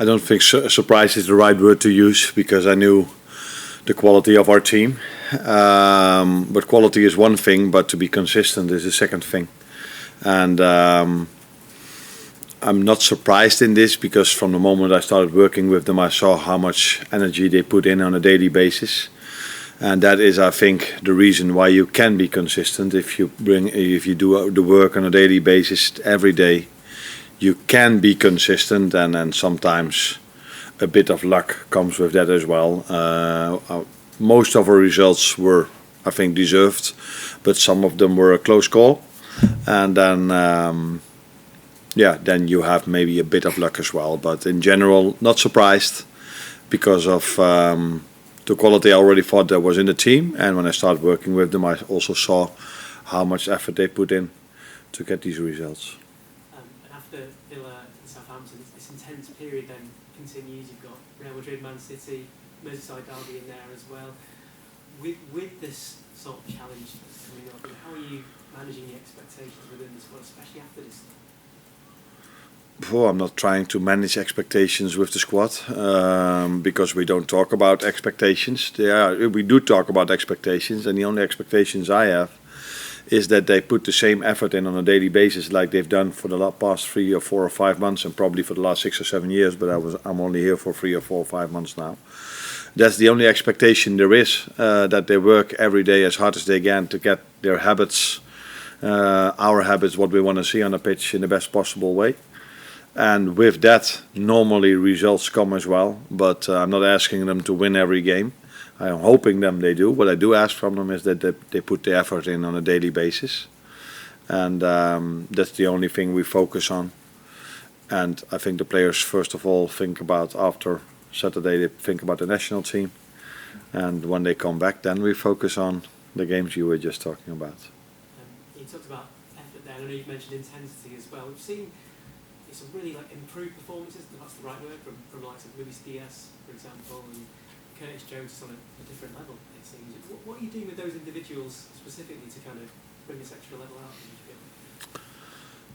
I don't think surprise is the right word to use because I knew the quality of our team. But quality is one thing, but to be consistent is the second thing. And I'm not surprised in this because from the moment I started working with them, I saw how much energy they put in on a daily basis. And that is, I think, the reason why you can be consistent. If you do the work on a daily basis every day, you can be consistent, and then sometimes a bit of luck comes with that as well. Most of our results were, I think, deserved, but some of them were a close call. And then, then you have maybe a bit of luck as well. But in general, not surprised because of the quality I already thought that was in the team. And when I started working with them, I also saw how much effort they put in to get these results. And after Villa and Southampton, this intense period then continues. You've got Real Madrid, Man City, Merseyside derby in there as well. With this sort of challenge that's coming up, how are you managing the expectations within the squad, especially after this? I'm not trying to manage expectations with the squad because we don't talk about expectations. We do talk about expectations, and the only expectations I have is that they put the same effort in on a daily basis like they've done for the past 3 or 4 or 5 months, and probably for the last 6 or 7 years. But I'm only here for 3 or 4 or 5 months now. That's the only expectation there is, that they work every day as hard as they can to get their habits, our habits, what we want to see on the pitch in the best possible way. And with that, normally results come as well. But I'm not asking them to win every game. I'm hoping they do. What I do ask from them is that they put the effort in on a daily basis. And that's the only thing we focus on. And I think the players, first of all, think about after Saturday, they think about the national team. And when they come back, then we focus on the games you were just talking about. You talked about effort there. I know you've mentioned intensity as well. We've seen some really improved performances, that's the right word, from likes of Luis Diaz, for example, and Curtis Jones is on a different level, it seems. What are you doing with those individuals specifically to kind of bring this extra level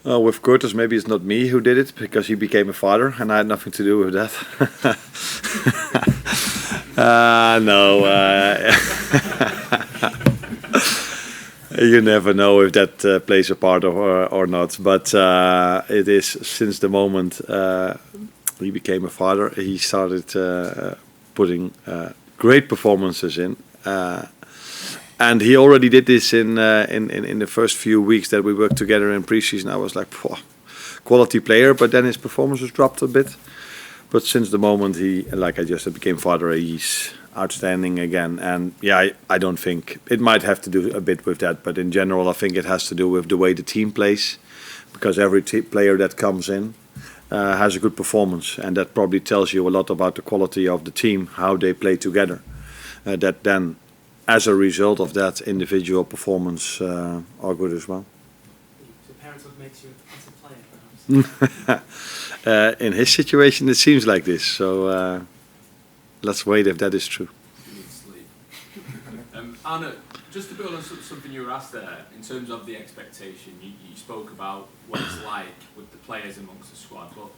out? With Curtis, maybe it's not me who did it because he became a father and I had nothing to do with that. No. You never know if that plays a part or not. But it is since the moment he became a father, he started putting great performances in. And he already did this in the first few weeks that we worked together in preseason. I was like, quality player, but then his performances dropped a bit. But since the moment he, like I just said, became father, he's outstanding again. And I don't think it might have to do a bit with that, but in general I think it has to do with the way the team plays, because every player that comes in has a good performance, and that probably tells you a lot about the quality of the team, how they play together. That then, as a result of that, individual performance are good as well. So parenthood makes you a better player, perhaps? In his situation, it seems like this. So let's wait if that is true. You need sleep. Arne, just to build on something you were asked there, in terms of the expectation, you spoke about what it's like with the players amongst the squad, but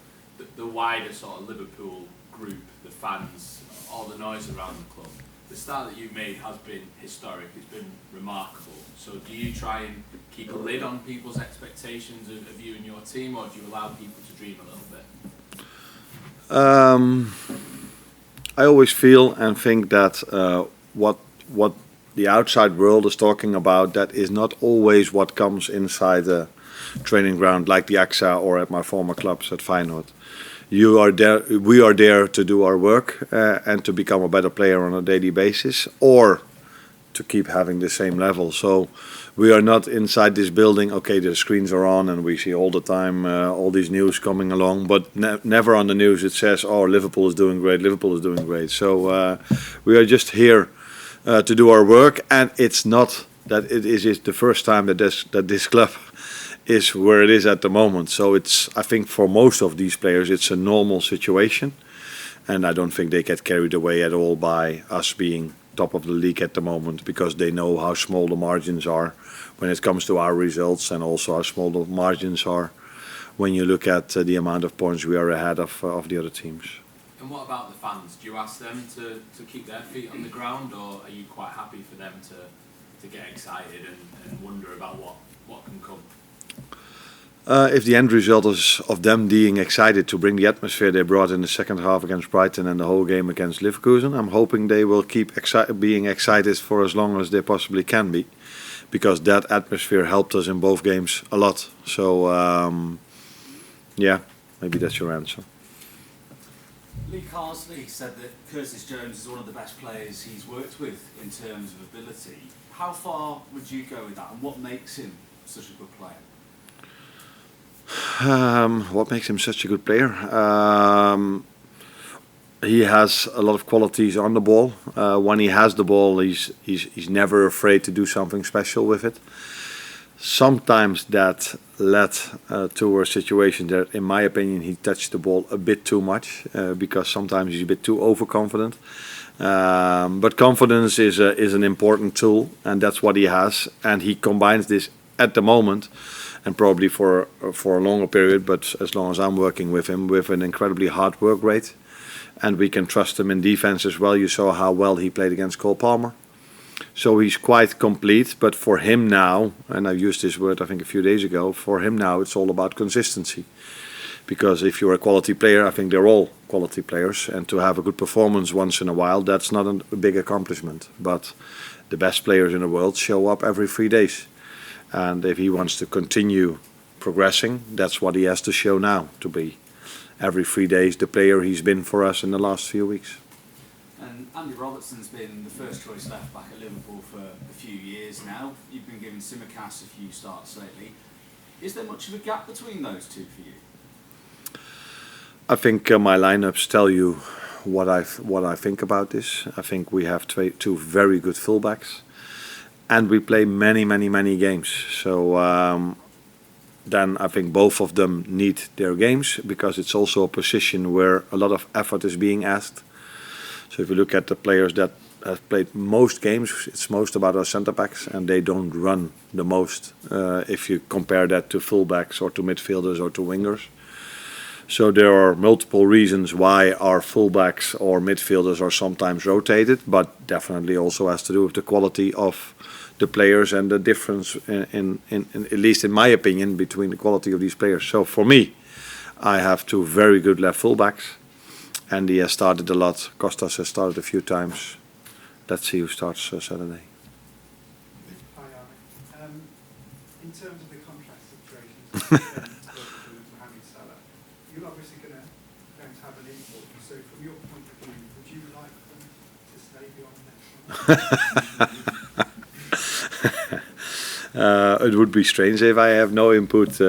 the wider sort of Liverpool group, the fans, all the noise around the club. The start that you've made has been historic, it's been remarkable. So do you try and keep a lid on people's expectations of you and your team, or do you allow people to dream a little bit? I always feel and think that what the outside world is talking about, that is not always what comes inside the training ground, like the AXA or at my former clubs at Feyenoord. We are there to do our work and to become a better player on a daily basis, or to keep having the same level. So we are not inside this building, okay, the screens are on and we see all the time all these news coming along, but never on the news it says, oh, Liverpool is doing great, Liverpool is doing great. So we are just here to do our work, and it's not that it is the first time that this club is where it is at the moment. So it's, I think for most of these players it's a normal situation, and I don't think they get carried away at all by us being top of the league at the moment, because they know how small the margins are when it comes to our results, and also how small the margins are when you look at the amount of points we are ahead of the other teams. And what about the fans? Do you ask them to keep their feet on the ground, or are you quite happy for them to get excited and wonder about what can come? If the end result is of them being excited to bring the atmosphere they brought in the second half against Brighton and the whole game against Leverkusen, I'm hoping they will keep being excited for as long as they possibly can be, because that atmosphere helped us in both games a lot. So, yeah, maybe that's your answer. Lee Carsley said that Curtis Jones is one of the best players he's worked with in terms of ability. How far would you go with that, and what makes him such a good player? What makes him such a good player? He has a lot of qualities on the ball. When he has the ball, he's never afraid to do something special with it. Sometimes that led to a situation that, in my opinion, he touched the ball a bit too much, because sometimes he's a bit too overconfident. But confidence is an important tool, and that's what he has. And he combines this at the moment, and probably for a longer period, but as long as I'm working with him, with an incredibly hard work rate. And we can trust him in defense as well. You saw how well he played against Cole Palmer. So he's quite complete, but for him now, and I used this word I think a few days ago, for him now it's all about consistency. Because if you're a quality player, I think they're all quality players, and to have a good performance once in a while, that's not a big accomplishment. But the best players in the world show up every 3 days. And if he wants to continue progressing, that's what he has to show now, to be every 3 days the player he's been for us in the last few weeks. And Andy Robertson's been the first choice left back at Liverpool for a few years now. You've been giving Tsimikas a few starts lately. Is there much of a gap between those two for you? I think my lineups tell you what I think about this. I think we have two very good fullbacks, and we play many games. So then I think both of them need their games, because it's also a position where a lot of effort is being asked. So if you look at the players that have played most games, it's most about our centre backs, and they don't run the most if you compare that to fullbacks or to midfielders or to wingers. So there are multiple reasons why our fullbacks or midfielders are sometimes rotated, but definitely also has to do with the quality of the players and the difference, in at least in my opinion, between the quality of these players. So for me, I have two very good left fullbacks. Andy has started a lot. Kostas has started a few times. Let's see who starts Saturday. Hi, Arne. In terms of the contract situation, Mohamed Salah, you're obviously going to have an input. So from your point of view, would you like them to stay beyond next month? It would be strange if I have no input,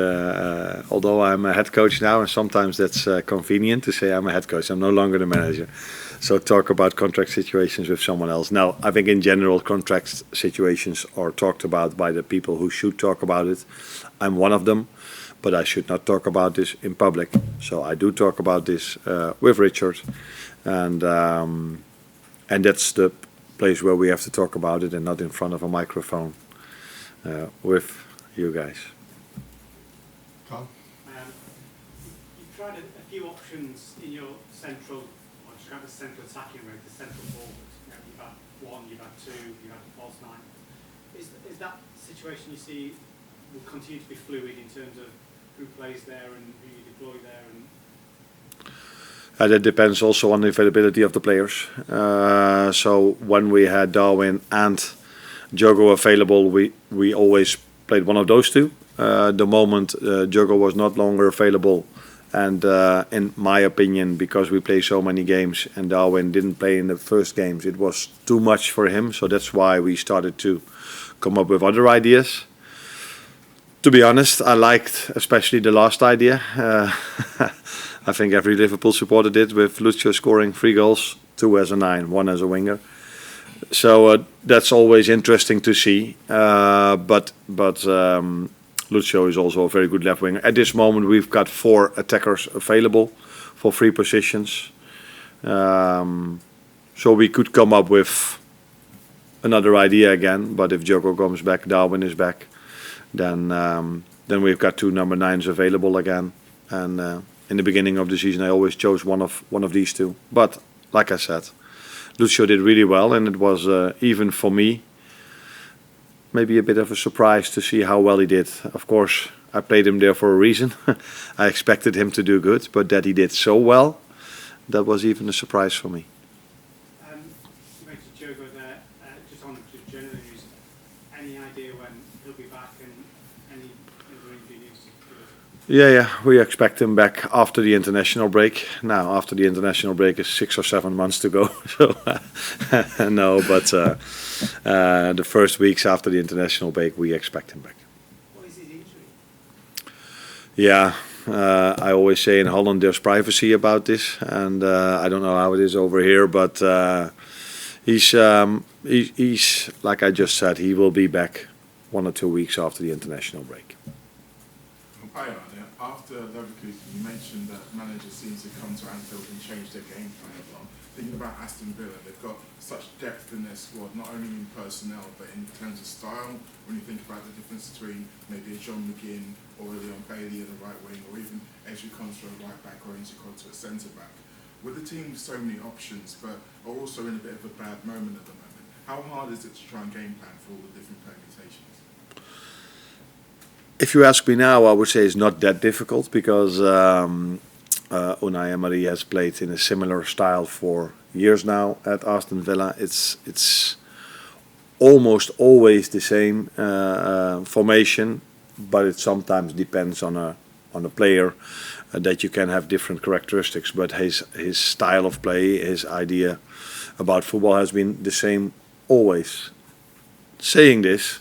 although I'm a head coach now, and sometimes that's convenient to say I'm a head coach. I'm no longer the manager. So talk about contract situations with someone else. Now, I think in general contract situations are talked about by the people who should talk about it. I'm one of them, but I should not talk about this in public. So I do talk about this with Richard, and that's the place where we have to talk about it, and not in front of a microphone. With you guys. You've tried a few options in your central, or describe the central attacking rate, the central forward. You've had one, you've had two, you've had the false nine. Is that situation you see will continue to be fluid in terms of who plays there and who you deploy there? That depends also on the availability of the players. So when we had Darwin and Diogo available, we always played one of those two. The moment Diogo was not longer available, and in my opinion, because we play so many games and Darwin didn't play in the first games, it was too much for him. So that's why we started to come up with other ideas. To be honest, I liked especially the last idea. I think every Liverpool supporter did, with Lucio scoring 3 goals, 2 as a 9, 1 as a winger. So that's always interesting to see, but Lucio is also a very good left winger. At this moment, we've got 4 attackers available for 3 positions, so we could come up with another idea again. But if Diogo comes back, Darwin is back, then we've got 2 number 9s available again. And in the beginning of the season, I always chose one of these two. But like I said, Lucio did really well, and it was even for me maybe a bit of a surprise to see how well he did. Of course, I played him there for a reason. I expected him to do good, but that he did so well, that was even a surprise for me. You mentioned Diogo there, just on just general news. Any idea when he'll be back and any other injury news? Yeah, we expect him back after the international break. Now, after the international break is 6 or 7 months to go. So, no, but the first weeks after the international break, we expect him back. What is his injury? Yeah, I always say in Holland there's privacy about this, and I don't know how it is over here, but he's like I just said, he will be back 1 or 2 weeks after the international break. Hi, Arne. After Leverkusen, you mentioned that managers seem to come to Anfield and change their game plan a lot. Thinking about Aston Villa, they've got such depth in their squad, not only in personnel, but in terms of style. When you think about the difference between maybe a John McGinn or a Leon Bailey at the right wing, or even Ezri Konsa at right back or Ezri Konsa at centre back. With the team with so many options, but are also in a bit of a bad moment at the moment, how hard is it to try and game plan for all the different permutations? If you ask me now, I would say it's not that difficult because Unai Emery has played in a similar style for years now at Aston Villa. It's almost always the same formation, but it sometimes depends on a player that you can have different characteristics. But his style of play, his idea about football has been the same always. Saying this,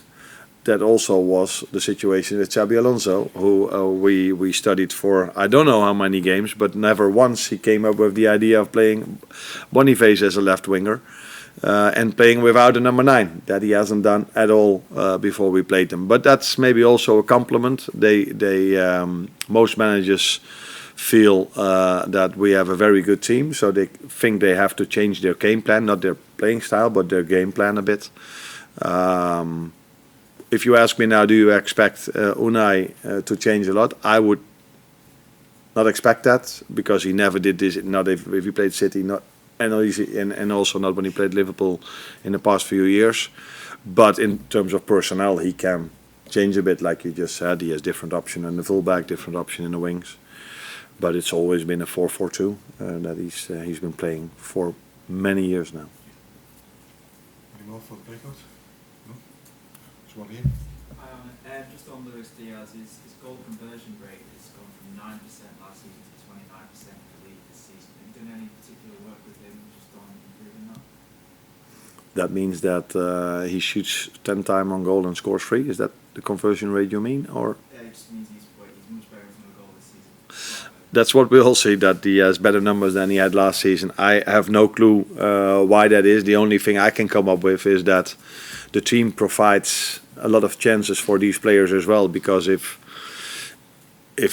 that also was the situation with Xabi Alonso, who we studied for I don't know how many games, but never once he came up with the idea of playing Boniface as a left winger and playing without a number 9. That he hasn't done at all before we played them. But that's maybe also a compliment. Most managers feel that we have a very good team, so they think they have to change their game plan, not their playing style, but their game plan a bit. If you ask me now, do you expect Unai to change a lot? I would not expect that, because he never did this. Not if he played City, and also not when he played Liverpool in the past few years. But in terms of personnel, he can change a bit, like you just said. He has different option in the fullback, different option in the wings. But it's always been a 4-4-2 that he's been playing for many years now. Any more for the breakout? No? Just one here. Just on Luis Diaz, his goal conversion rate has gone from 9% last season to 29% for the league this season. Have you done any particular work with him just on improving that? That means that he shoots 10 times on goal and scores 3. Is that the conversion rate you mean, or? Yeah, it just means he's much better from a goal this season. That's what we all see, that he has better numbers than he had last season. I have no clue why that is. The only thing I can come up with is that the team provides a lot of chances for these players as well, because if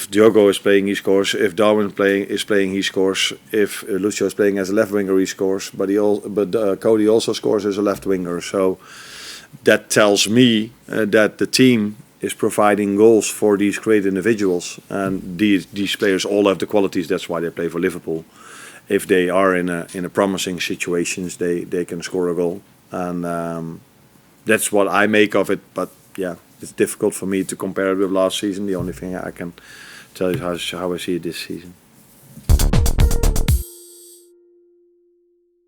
Diogo is playing, he scores. If Darwin is playing, he scores. If Lucio is playing as a left winger, he scores. But Cody also scores as a left winger. So that tells me that the team is providing goals for these great individuals, and these players all have the qualities. That's why they play for Liverpool. If they are in a promising situations, they can score a goal, and that's what I make of it. But yeah, it's difficult for me to compare it with last season. The only thing I can tell you is how I see it this season.